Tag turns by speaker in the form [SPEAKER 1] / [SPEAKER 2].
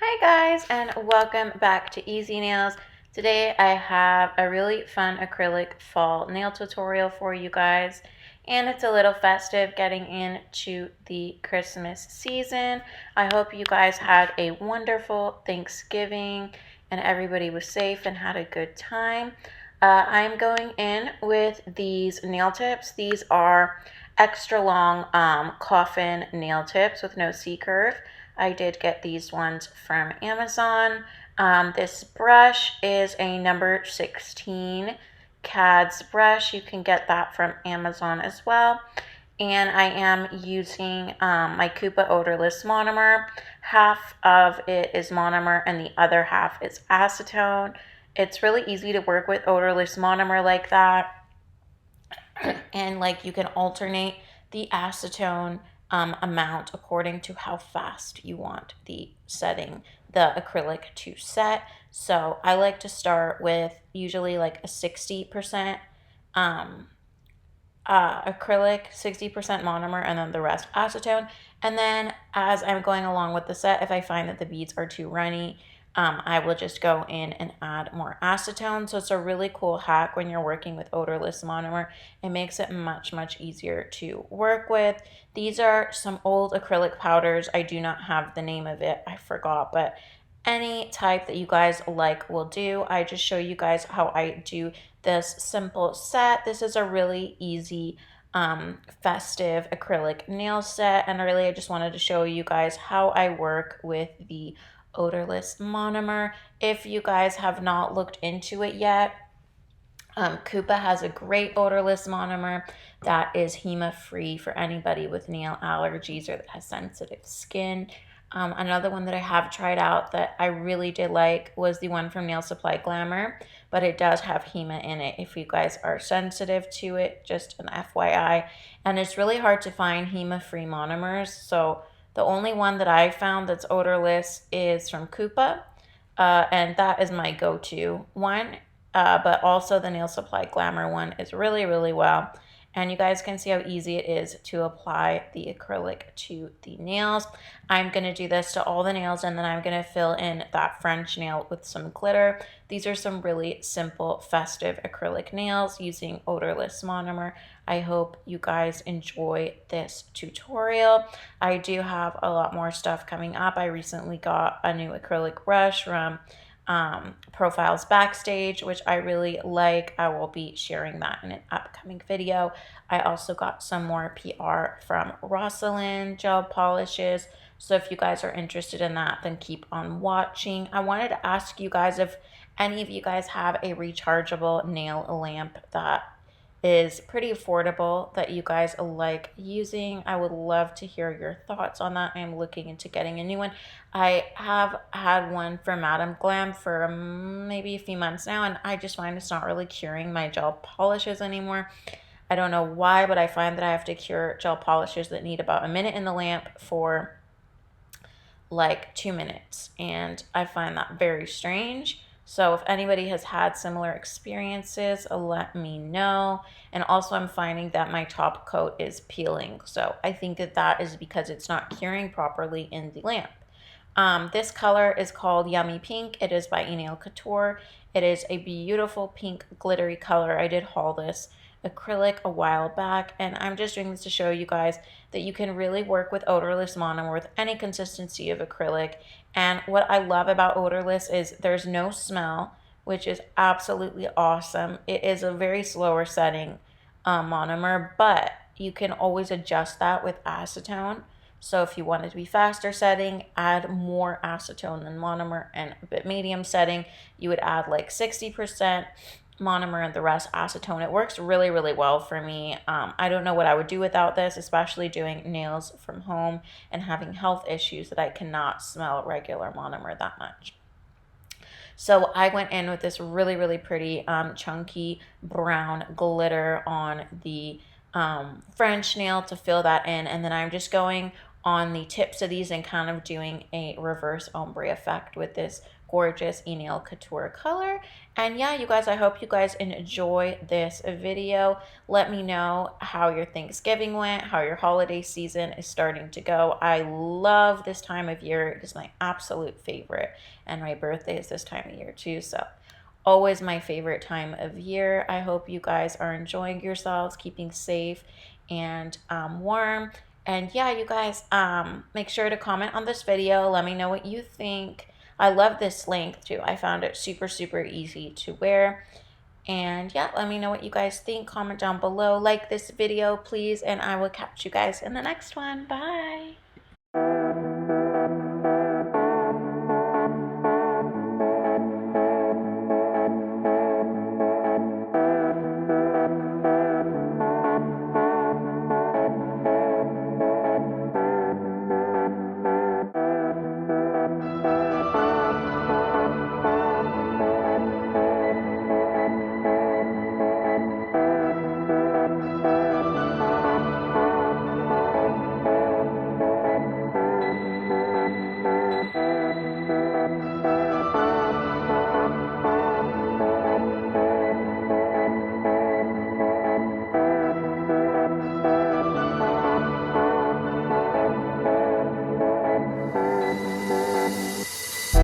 [SPEAKER 1] Hi guys, and welcome back to Easy Nails. Today I have a really fun acrylic fall nail tutorial for you guys, and it's a little festive getting into the Christmas season. I hope you guys had a wonderful Thanksgiving and everybody was safe and had a good time. I'm going in with these nail tips. These are extra long coffin nail tips with no C-curve. I did get these ones from Amazon. This brush is a number 16 CADS brush. You can get that from Amazon as well. And I am using my Koopa odorless monomer. Half of it is monomer and the other half is acetone. It's really easy to work with odorless monomer like that. And like you can alternate the acetone amount according to how fast you want the acrylic to set. So I like to start with usually like a 60% acrylic, 60% monomer, and then the rest acetone. And then as I'm going along with the set, if I find that the beads are too runny, I will just go in and add more acetone. So it's a really cool hack when you're working with odorless monomer. It makes it much, much easier to work with. These are some old acrylic powders. I do not have the name of it. I forgot, but any type that you guys like will do. I just show you guys how I do this simple set. This is a really easy festive acrylic nail set, and really I just wanted to show you guys how I work with the odorless monomer. If you guys have not looked into it yet, Koopa has a great odorless monomer that is HEMA free for anybody with nail allergies or that has sensitive skin. Another one that I have tried out that I really did like was the one from Nail Supply Glamour, but it does have HEMA in it if you guys are sensitive to it, just an FYI. And it's really hard to find HEMA-free monomers, so the only one that I found that's odorless is from Koopa, and that is my go-to one. But also the Nail Supply Glamour one is really, really well. And you guys can see how easy it is to apply the acrylic to the nails. I'm going to do this to all the nails, and then I'm going to fill in that French nail with some glitter. These are some really simple festive acrylic nails using odorless monomer. I hope you guys enjoy this tutorial. I do have a lot more stuff coming up. I recently got a new acrylic brush from Profiles Backstage, which I really like. I will be sharing that in an upcoming video. I also got some more PR from Rosalind gel polishes, so if you guys are interested in that, then keep on watching. I wanted to ask you guys if any of you guys have a rechargeable nail lamp that is pretty affordable that you guys like using. I would love to hear your thoughts on that. I'm looking into getting a new one. I have had one for Madame Glam for maybe a few months now, and I just find it's not really curing my gel polishes anymore. I don't know why, but I find that I have to cure gel polishes that need about a minute in the lamp for like 2 minutes, and I find that very strange. So if anybody has had similar experiences, let me know. And also I'm finding that my top coat is peeling. So I think that that is because it's not curing properly in the lamp. This color is called Yummy Pink. It is by Nail Couture. It is a beautiful pink glittery color. I did haul this acrylic a while back, and I'm just doing this to show you guys that you can really work with odorless monomer with any consistency of acrylic. And what I love about odorless is there's no smell, which is absolutely awesome. It is a very slower setting monomer, but you can always adjust that with acetone. So if you want it to be faster setting, add more acetone than monomer, and a bit medium setting, you would add like 60% monomer and the rest acetone. It works really, really well for me. I don't know what I would do without this, especially doing nails from home and having health issues that I cannot smell regular monomer that much. So I went in with this really, really pretty chunky brown glitter on the French nail to fill that in, and then I'm just going on the tips of these and kind of doing a reverse ombre effect with this gorgeous e-nail couture color. And yeah, you guys, I hope you guys enjoy this video. Let me know how your Thanksgiving went, how your holiday season is starting to go. I love this time of year. It is my absolute favorite, and my birthday is this time of year too, so always my favorite time of year. I hope you guys are enjoying yourselves, keeping safe and warm. And yeah, you guys, make sure to comment on this video. Let me know what you think. I love this length too. I found it super, super easy to wear. And yeah, let me know what you guys think. Comment down below. Like this video, please. And I will catch you guys in the next one. Bye.